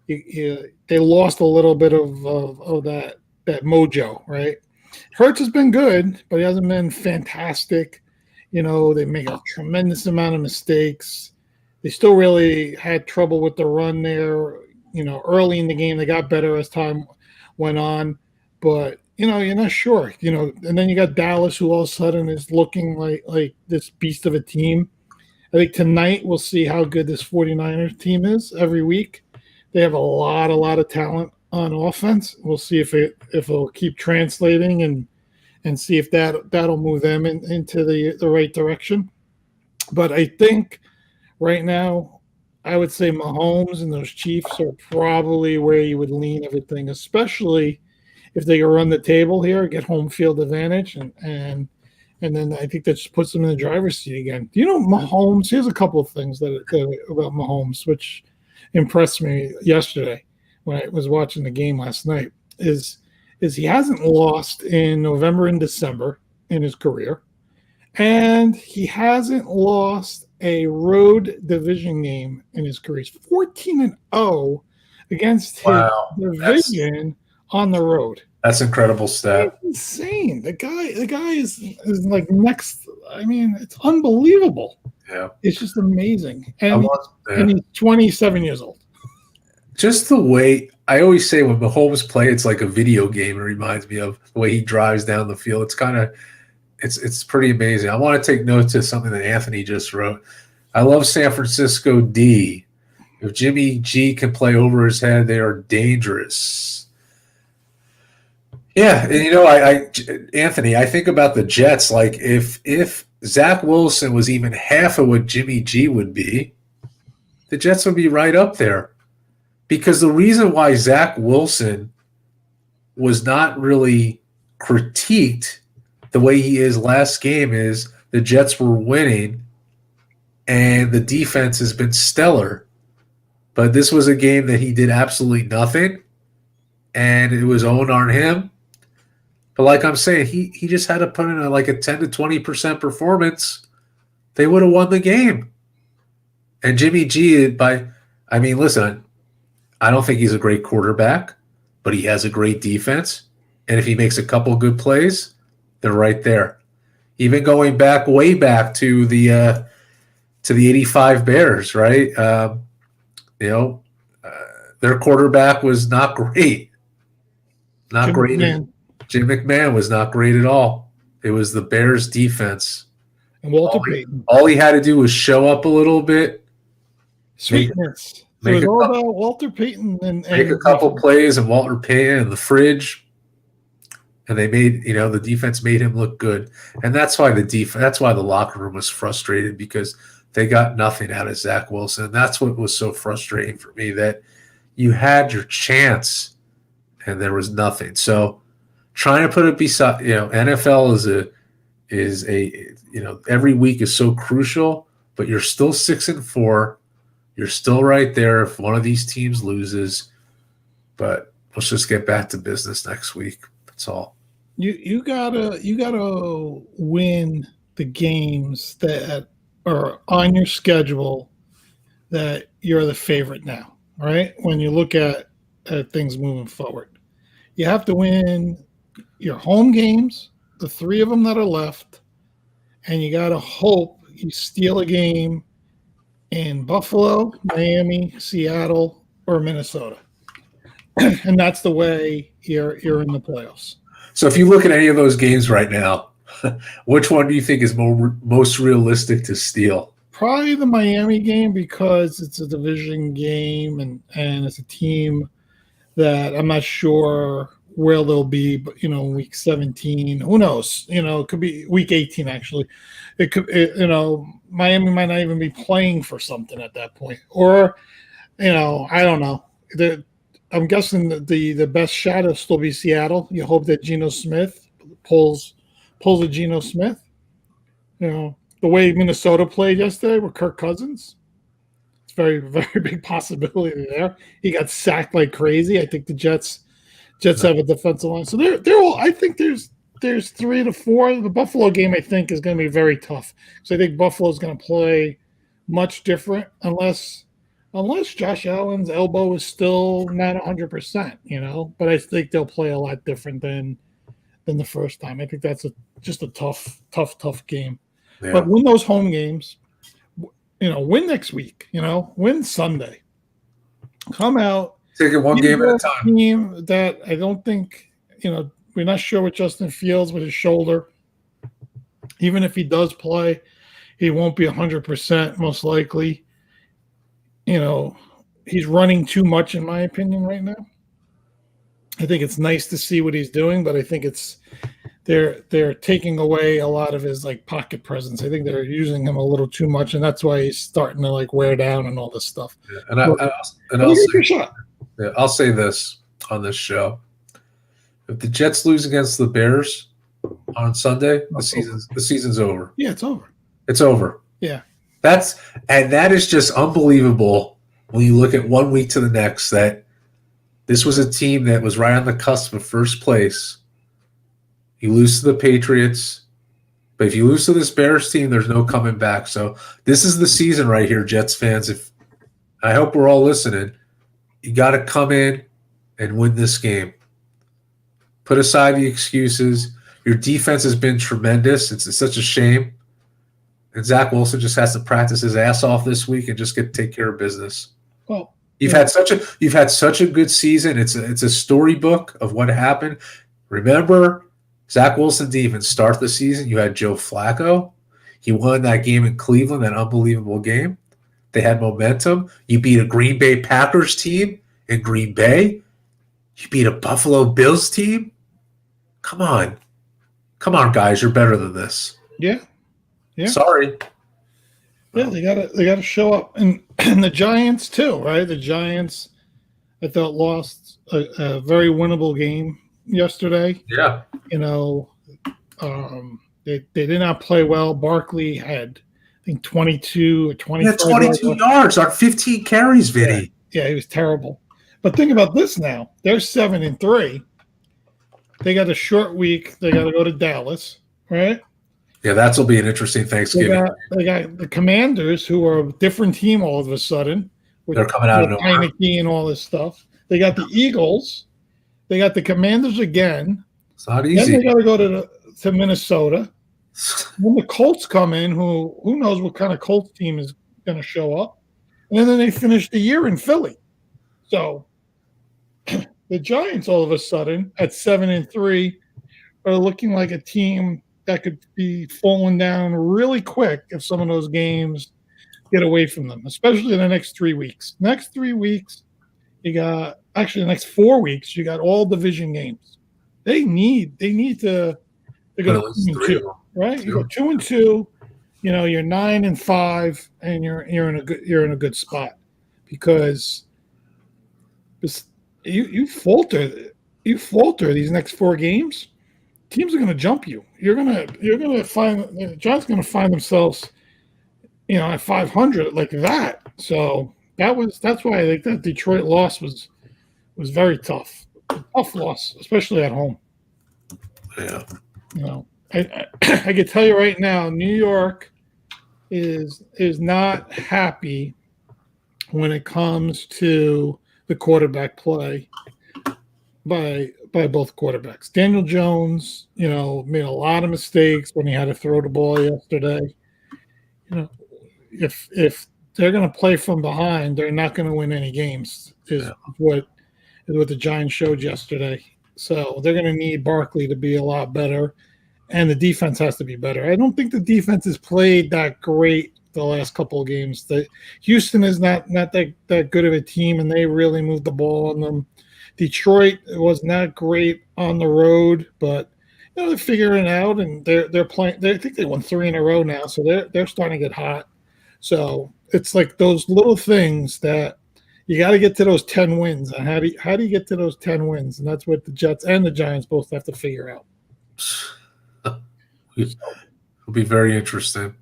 they lost a little bit of that mojo, right? Hurts has been good, but he hasn't been fantastic. They make a tremendous amount of mistakes. They still really had trouble with the run there. Early in the game, they got better as time went on, but you're not sure. And then you got Dallas, who all of a sudden is looking like this beast of a team. I think tonight we'll see how good this 49ers team is every week. They have a lot of talent on offense. We'll see if it'll keep translating and see if that'll move them into the right direction. But I think right now, I would say Mahomes and those Chiefs are probably where you would lean everything, especially if they can run the table here, get home field advantage, and then I think that just puts them in the driver's seat again. Mahomes? Here's a couple of things about Mahomes, which impressed me yesterday when I was watching the game last night, is he hasn't lost in November and December in his career, and he hasn't lost a road division game in his career. He's 14-0 against his division on the road. That's incredible stat. That's insane. The guy is like next. I mean, it's unbelievable. Yeah, it's just amazing. And he's 27 years old. Just the way I always say when Mahomes play, it's like a video game. It reminds me of the way he drives down the field. It's pretty amazing. I want to take note to something that Anthony just wrote. I love San Francisco D. If Jimmy G can play over his head, they are dangerous. Yeah, and Anthony, I think about the Jets. Like if Zach Wilson was even half of what Jimmy G would be, the Jets would be right up there. Because the reason why Zach Wilson was not really critiqued the way he is last game is the Jets were winning and the defense has been stellar. But this was a game that he did absolutely nothing, and it was owned on him. But like I'm saying, he just had to put in like a 10 to 20% performance. They would have won the game. And Jimmy G, listen, I don't think he's a great quarterback, but he has a great defense. And if he makes a couple good plays, they're right there. Even going way back to the 85 Bears, right? The their quarterback was not great. Not Jim great. McMahon. Jim McMahon was not great at all. It was the Bears defense. And Walter Payton. All he had to do was show up a little bit. Sweetness. So it was all about Walter Payton and make a couple plays and Walter Payton in the fridge. And they made, the defense made him look good. And that's why that's why the locker room was frustrated, because they got nothing out of Zach Wilson. That's what was so frustrating for me, that you had your chance and there was nothing. So trying to put it beside, NFL is every week is so crucial, but you're still 6-4. You're still right there if one of these teams loses. But let's just get back to business next week. That's all. You gotta win the games that are on your schedule that you're the favorite now, right? When you look at things moving forward, you have to win your home games, the 3 of them that are left, and you gotta hope you steal a game in Buffalo, Miami, Seattle, or Minnesota. And that's the way you're in the playoffs. So if you look at any of those games right now, which one do you think is most realistic to steal? Probably the Miami game, because it's a division game and it's a team that I'm not sure where they'll be, but week 17, who knows? It could be week 18 actually. It could, Miami might not even be playing for something at that point, or I don't know. I'm guessing that the best shot will still be Seattle. You hope that Geno Smith pulls a Geno Smith. The way Minnesota played yesterday with Kirk Cousins, it's very, very big possibility there. He got sacked like crazy. I think the Jets have a defensive line, so they're all. I think there's 3 to 4. The Buffalo game, I think, is going to be very tough. So I think Buffalo's going to play much different unless Josh Allen's elbow is still not 100%, but I think they'll play a lot different than the first time. I think that's just a tough game. Yeah. But win those home games, win next week, win Sunday. Come out. Take it one game at a time. Team that I don't think, we're not sure with Justin Fields with his shoulder. Even if he does play, he won't be 100% most likely. He's running too much, in my opinion, right now. I think it's nice to see what he's doing, but I think they're taking away a lot of his pocket presence. I think they're using him a little too much, and that's why he's starting to wear down and all this stuff. Yeah, I'll say this on this show: if the Jets lose against the Bears on Sunday, the season's over. Yeah, it's over. It's over. Yeah. That is just unbelievable when you look at 1 week to the next, that this was a team that was right on the cusp of first place. You lose to the Patriots, but if you lose to this Bears team, there's no coming back. So this is the season right here, Jets fans. I hope we're all listening. You got to come in and win this game. Put aside the excuses. Your defense has been tremendous. It's such a shame. And Zach Wilson just has to practice his ass off this week and just take care of business. Well, you've had such a good season. It's a storybook of what happened. Remember, Zach Wilson didn't even start the season. You had Joe Flacco. He won that game in Cleveland, that unbelievable game. They had momentum. You beat a Green Bay Packers team in Green Bay. You beat a Buffalo Bills team. Come on, guys, you're better than this. Yeah. Yeah. Sorry. Yeah, they gotta show up, and the Giants too, right? The Giants, I thought, lost a very winnable game yesterday. Yeah. They did not play well. Barkley had, I think, 22 or 25. 22 yards on 15 carries, Vinny. Yeah, he was terrible. But think about this now. They're 7-3. They got a short week. They got to go to Dallas, right? Yeah, that'll be an interesting Thanksgiving. They got the Commanders, who are a different team all of a sudden. They're coming out of nowhere. Heineke and all this stuff. They got the Eagles. They got the Commanders again. It's not easy. Then they got to go to Minnesota. When the Colts come in, who knows what kind of Colts team is going to show up. And then they finish the year in Philly. So The Giants, all of a sudden, at 7-3, are looking like a team that could be falling down really quick if some of those games get away from them, especially in the next 3 weeks. Next 3 weeks, you got actually the next 4 weeks, you got all division games. They need to go At least 3 of 2-2, them. right? You go 2-2, you're 9-5, and you're in a good spot because you falter these next 4 games, teams are going to jump you. You're going to find the Giants going to find themselves, at 500 like that. So that's why I think that Detroit loss was very tough. A tough loss, especially at home. Yeah. I can tell you right now, New York is not happy when it comes to the quarterback play by both quarterbacks. Daniel Jones, made a lot of mistakes when he had to throw the ball yesterday. If they're going to play from behind, they're not going to win any games. Is what the Giants showed yesterday. So they're going to need Barkley to be a lot better, and the defense has to be better. I don't think the defense has played that great the last couple of games. Houston is not that good of a team, and they really moved the ball on them. Detroit was not great on the road, but they're figuring it out, and they're playing. I think they won 3 in a row now, so they're starting to get hot. So it's like those little things that you got to get to those 10 wins. And how do you get to those 10 wins? And that's what the Jets and the Giants both have to figure out. It'll be very interesting.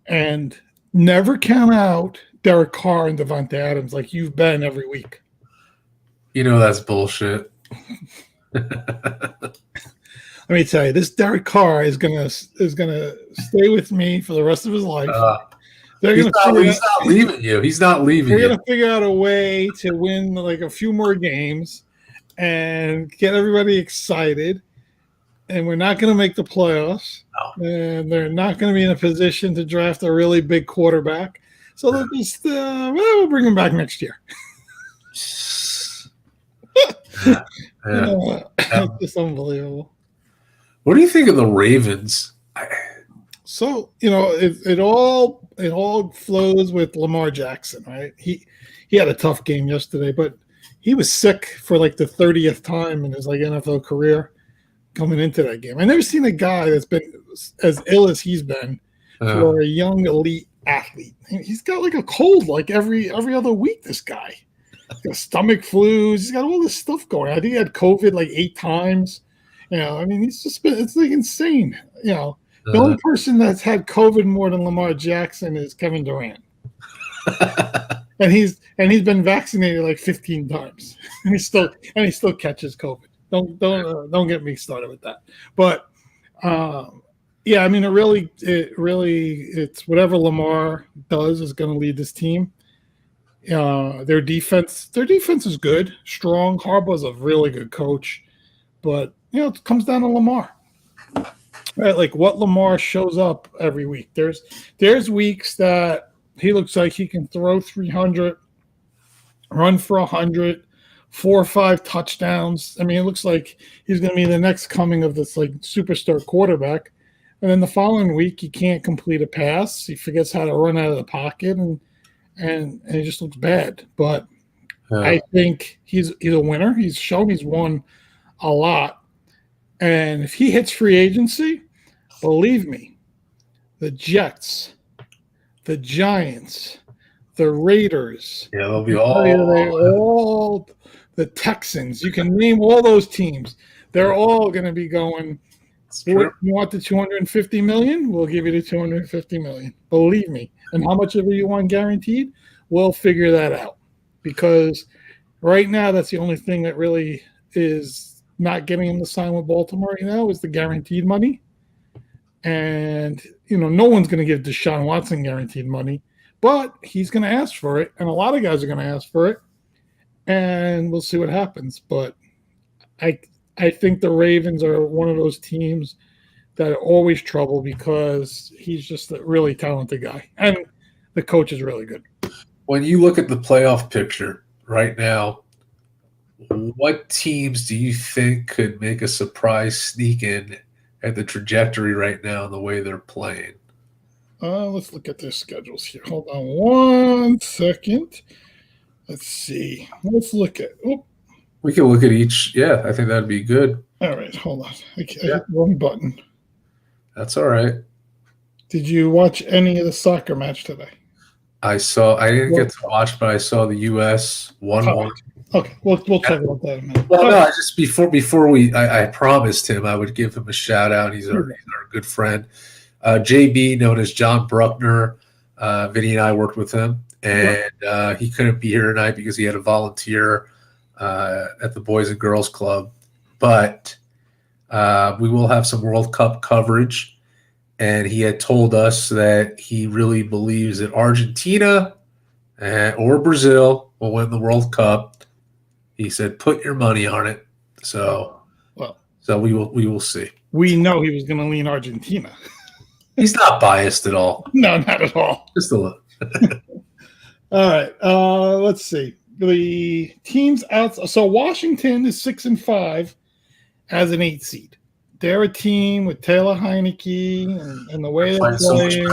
And never count out Derek Carr and Devontae Adams like you've been every week. That's bullshit. Let me tell you, this Derek Carr is gonna stay with me for the rest of his life. He's not leaving you. He's not leaving you. We're going to figure out a way to win like a few more games and get everybody excited. And we're not going to make the playoffs. No. And they're not going to be in a position to draft a really big quarterback. So they'll just, we'll bring him back next year. It's just unbelievable. What do you think of the Ravens? So, it all flows with Lamar Jackson, right? He had a tough game yesterday, but he was sick for like the 30th time in his NFL career coming into that game. I've never seen a guy that's been as ill as he's been for a young elite athlete. He's got like a cold like every other week, this guy. He's got stomach flus. He's got all this stuff going on. I think he had COVID like 8 times. He's just been, it's like insane, The only person that's had COVID more than Lamar Jackson is Kevin Durant, and he's been vaccinated like 15 times, and he still catches COVID. Don't get me started with that. But it's whatever Lamar does is going to lead this team. Their defense is good, strong. Harbaugh's a really good coach, but it comes down to Lamar. Right, like what Lamar shows up every week. There's weeks that he looks like he can throw 300, run for 100, 4 or 5 touchdowns. It looks like he's going to be the next coming of this like superstar quarterback. And then the following week, he can't complete a pass. He forgets how to run out of the pocket, and it just looks bad. But I think he's a winner. He's shown he's won a lot. And if he hits free agency, believe me, the Jets, the Giants, the Raiders, they'll be all the Texans. You can name all those teams. They're all going to be going. You want the $250 million? We'll give you the $250 million. Believe me. And how much of it you want guaranteed? We'll figure that out. Because right now, that's the only thing that really is not getting him to sign with Baltimore right now is the guaranteed money. And, no one's going to give Deshaun Watson guaranteed money, but he's going to ask for it. And a lot of guys are going to ask for it. And we'll see what happens. But I think the Ravens are one of those teams that are always trouble because he's just a really talented guy. And the coach is really good. When you look at the playoff picture right now, What teams do you think could make a surprise sneak in at the trajectory right now and the way they're playing? Let's look at their schedules here. Hold on 1 second. Let's see. Let's look at. Oh, We can look at each. Yeah, I think that'd be good. all right. Hold on. I hit Yeah. the wrong button. That's all right. Did you watch any of the soccer match today? I didn't get to watch, but I saw the U.S. 1-1. Okay, we'll talk about that in a minute. Well, no, I just before I promised him I would give him a shout out. He's our good friend. JB, known as John Bruckner. Vinny and I worked with him, and he couldn't be here tonight because he had a volunteer at the Boys and Girls Club. But we will have some World Cup coverage. And he had told us that he really believes that Argentina or Brazil will win the World Cup. He said, "Put your money on it." So we will see. We know he was going to lean Argentina. He's not biased at all. No, not at all. Just a little. All right. Let's see. The teams out. So Washington is 6-5 as an 8 seed. They're a team with Taylor Heineke and the way they're playing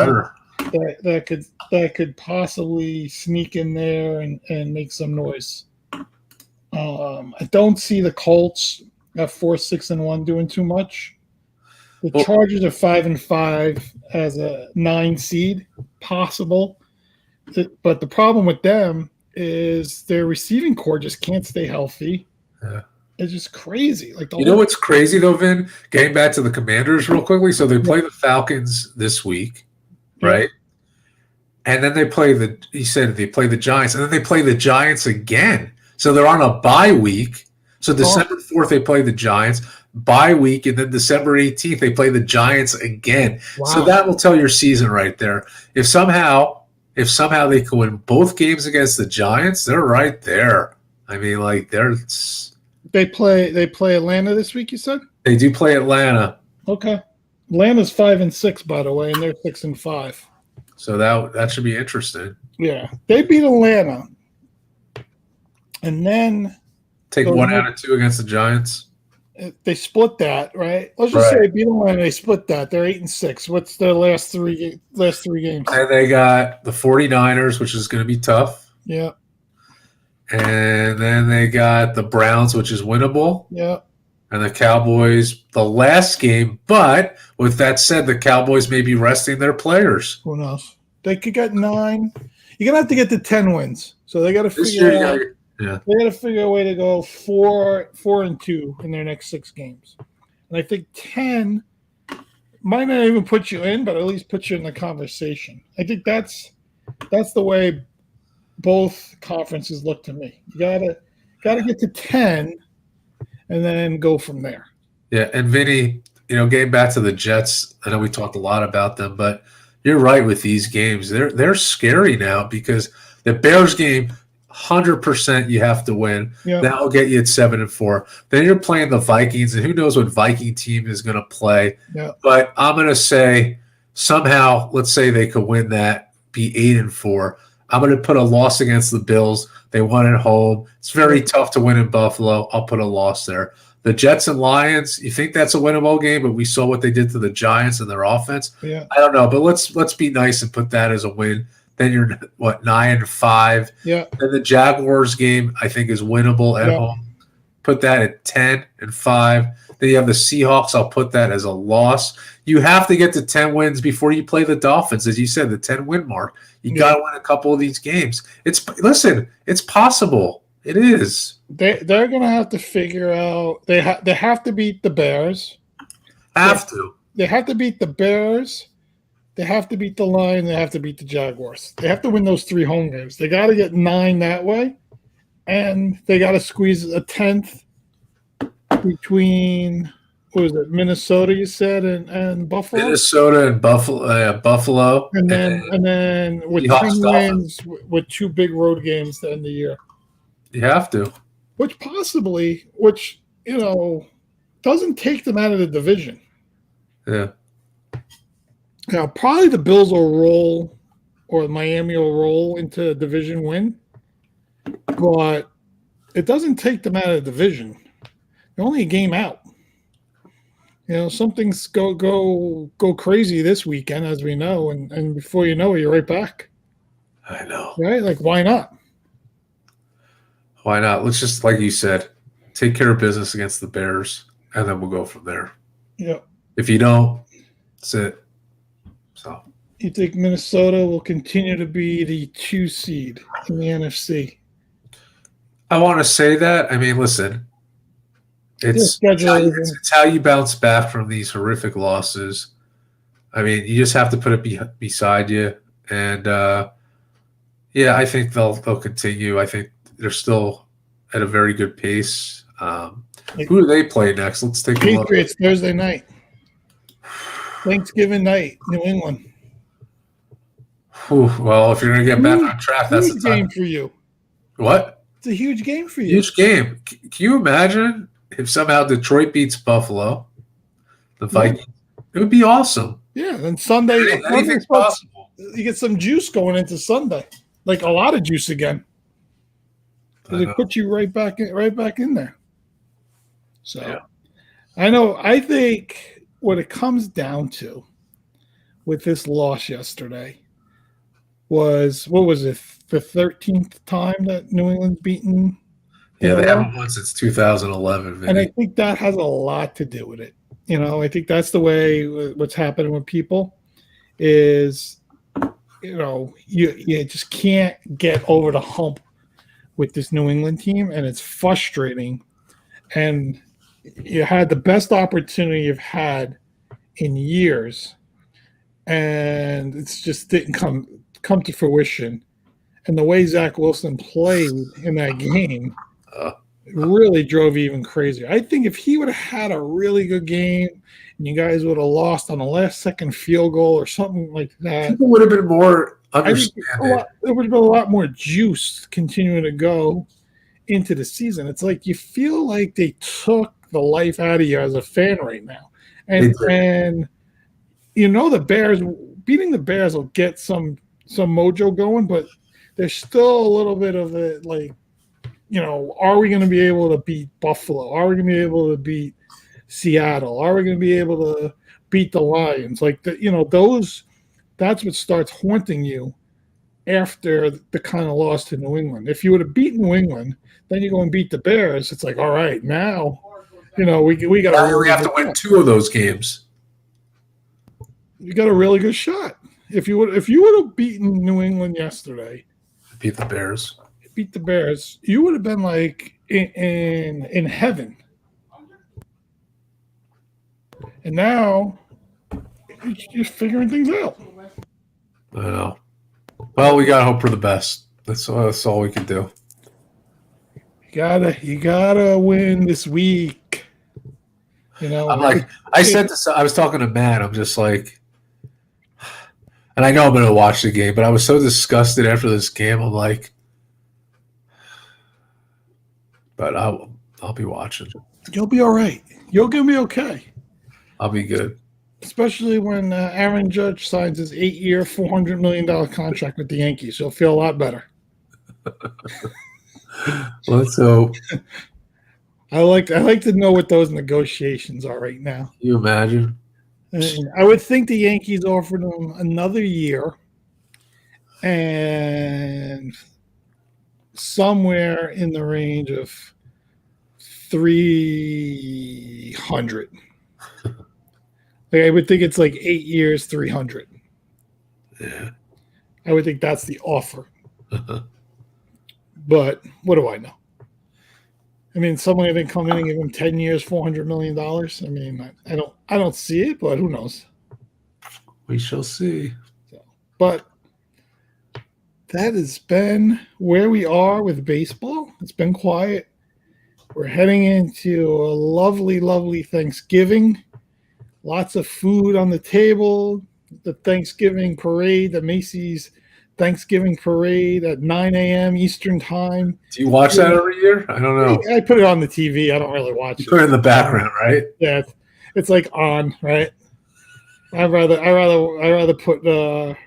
that could possibly sneak in there and make some noise. I don't see the Colts at 4-6-1 doing too much. The Chargers are 5-5 as a 9 seed, possible. But the problem with them is their receiving core just can't stay healthy. Yeah. It's just crazy. You know what's crazy though, Vin? Getting back to the Commanders real quickly. So they play the Falcons this week, right? And then they play the Giants, and then they play the Giants again. So they're on a bye week. So December 4th they play the Giants, bye week, and then December 18th they play the Giants again. Wow. So that will tell your season right there. If somehow they can win both games against the Giants, they're right there. I mean, like They play Atlanta this week, you said? They do play Atlanta. Okay. Atlanta's 5-6, by the way, and they're 6-5. So that should be interesting. Yeah. They beat Atlanta. And then take 1 out of 2 against the Giants. They split that, right? Let's just say they beat Atlanta, they split that. They're 8-6. What's their last three games? And they got the 49ers, which is going to be tough. Yeah. And then they got the Browns, which is winnable. Yeah. And the Cowboys, the last game. But with that said, the Cowboys may be resting their players. Who knows? They could get 9. You're going to have to get to 10 wins. So they got to figure out. Yeah. They got to figure a way to go 4-2 in their next 6 games. And I think 10 might not even put you in, but at least put you in the conversation. I think that's the way both conferences look to me. You gotta get to 10 and then go from there. Yeah, and Vinny, getting back to the Jets, I know we talked a lot about them, but you're right with these games. They're scary now because the Bears game, 100% you have to win. Yep. That will get you at 7-4. Then you're playing the Vikings, and who knows what Viking team is going to play. Yep. But I'm going to say somehow, let's say they could win that, be 8-4. I'm going to put a loss against the Bills. They won at home. It's very tough to win in Buffalo. I'll put a loss there. The Jets and Lions, you think that's a winnable game, but we saw what they did to the Giants and their offense. Yeah. I don't know, but let's be nice and put that as a win. Then you're 9-5. Yeah. Then the Jaguars game I think is winnable at home. Put that at 10-5. Then you have the Seahawks. I'll put that as a loss. You have to get to 10 wins before you play the Dolphins, as you said, the 10-win mark. You got to win a couple of these games. It's possible. It is. They're going to have to figure out. They have to beat the Bears. They have to beat the Bears. They have to beat the Lions. They have to beat the Jaguars. They have to win those 3 home games. They got to get 9 that way, and they got to squeeze a 10th between. What was it? Minnesota, you said, and Buffalo. Minnesota and Buffalo, and then with 10 wins, with 2 big road games to end the year. You have to. Which doesn't take them out of the division. Yeah. Now, probably the Bills will roll, or Miami will roll into a division win, but it doesn't take them out of the division. They're only a game out. Some things go crazy this weekend, as we know, and before you know it, you're right back. I know. Right? Like, why not? Why not? Let's just, like you said, take care of business against the Bears, and then we'll go from there. Yeah. If you don't, that's it. So you think Minnesota will continue to be the 2 seed in the NFC? I want to say that. I mean, listen, it's how you bounce back from these horrific losses. I mean, you just have to put it beside you. And, yeah, I think they'll continue. I think they're still at a very good pace. Who do they play next? Let's take a look. Patriots Thursday night. Thanksgiving night, New England. Whew, well, if you're going to get back on track, that's the time. Game for you. What? It's a huge game for you. Huge game. Can you imagine if somehow Detroit beats Buffalo, the Vikings? It would be awesome. Yeah, then Sunday, anything's possible. You get some juice going into Sunday, like a lot of juice again. It puts you right back in there. So, yeah. I think what it comes down to with this loss yesterday was, what was it, the 13th time that New England's beaten? Yeah, they haven't won since 2011. Vinny. And I think that has a lot to do with it. I think that's the way what's happening with people is, you just can't get over the hump with this New England team, and it's frustrating. And you had the best opportunity you've had in years, and it's just didn't come to fruition. And the way Zach Wilson played in that game really drove even crazier. I think if he would have had a really good game and you guys would have lost on the last second field goal or something like that, people would have been more understanding. There would have been a lot more juice continuing to go into the season. It's like you feel like they took the life out of you as a fan right now. And the Bears, beating the Bears will get some mojo going, but there's still a little bit of it, like, are we going to be able to beat Buffalo? Are we going to be able to beat Seattle? Are we going to be able to beat the Lions? Like, that's what starts haunting you after the kind of loss to New England. If you would have beaten New England, then you go and beat the Bears. It's like, all right, now, we got we have to win 2 of those games. You got a really good shot. If you would have beaten New England yesterday, beat the Bears, you would have been like in heaven. And now you're just figuring things out. I know. Well, we gotta hope for the best. That's all we can do. You gotta win this week. I'm like, I said this. I was talking to Matt. I'm just like, and I know I'm gonna watch the game, but I was so disgusted after this game. I'm like, but I'll be watching. You'll be all right. You're gonna be okay. I'll be good. Especially when Aaron Judge signs his 8-year, $400 million contract with the Yankees. You'll feel a lot better. Let's hope. I like to know what those negotiations are right now. Can you imagine? And I would think the Yankees offered him another year and somewhere in the range of 300. I would think it's like 8 years, 300. Yeah. I would think that's the offer. But what do I know? I mean, someone didn't come in and give him 10 years, $400 million. I mean, I don't see it, but who knows? We shall see. But that has been where we are with baseball. It's been quiet. We're heading into a lovely, lovely Thanksgiving. Lots of food on the table. The Thanksgiving parade, the Macy's Thanksgiving parade at 9 a.m. Eastern time. Do you watch that every year? I don't know. I put it on the TV. I don't really watch it. Put it in the background, right? Yeah, it's like on, right? I rather put the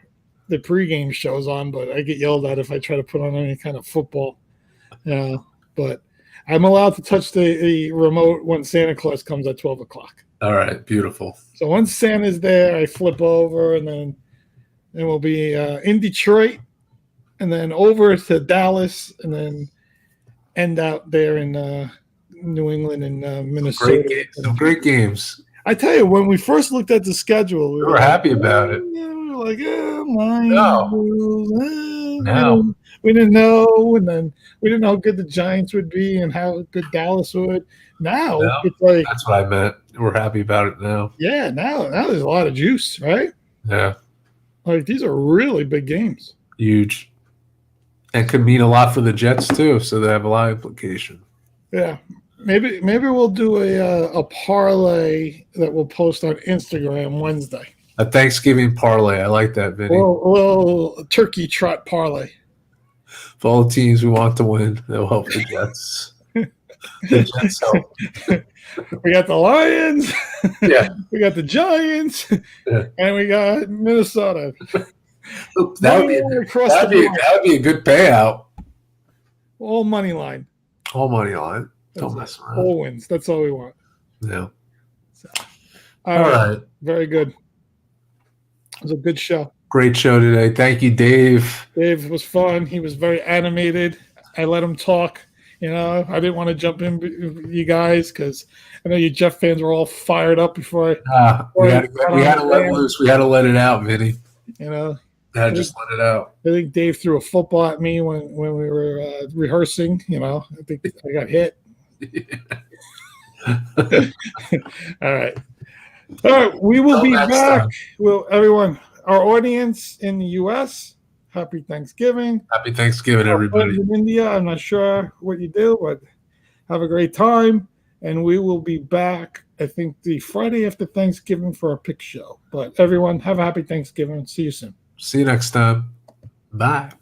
pregame shows on, but I get yelled at if I try to put on any kind of football. Yeah, but I'm allowed to touch the remote when Santa Claus comes at 12 o'clock. All right, beautiful. So once Santa's there, I flip over, and then we'll be in Detroit, and then over to Dallas, and then end out there in New England and Minnesota. Some great games. I tell you, when we first looked at the schedule, We were happy about it. Yeah, we were like, Lions, No. we didn't know, and then we didn't know how good the Giants would be and how good Dallas would. Now it's like, that's what I meant. We're happy about it now. Yeah, now there's a lot of juice, right? Yeah, like these are really big games. Huge, and could mean a lot for the Jets too. So they have a lot of implication. Yeah, maybe we'll do a parlay that we'll post on Instagram Wednesday. A Thanksgiving parlay. I like that, Vinny. A little turkey trot parlay. For all the teams we want to win, they'll help the Jets. The Jets help. We got the Lions. Yeah. We got the Giants. Yeah. And we got Minnesota. That would be a good payout. All money line. All money line. Don't mess around. All wins. That's all we want. Yeah. So, all right. Very good. It was a good show. Great show today. Thank you, Dave. Dave was fun. He was very animated. I let him talk. I didn't want to jump in with you guys because I know you Jeff fans were all fired up before. We had to let loose. We had to let it out, Vinny. Just let it out. I think Dave threw a football at me when we were rehearsing. I think I got hit. All right. We will be back. Well, everyone, our audience in the U.S., happy Thanksgiving. Happy Thanksgiving, everybody. In India, I'm not sure what you do, but have a great time. And we will be back, I think, the Friday after Thanksgiving for our pick show. But everyone, have a happy Thanksgiving. See you soon. See you next time. Bye.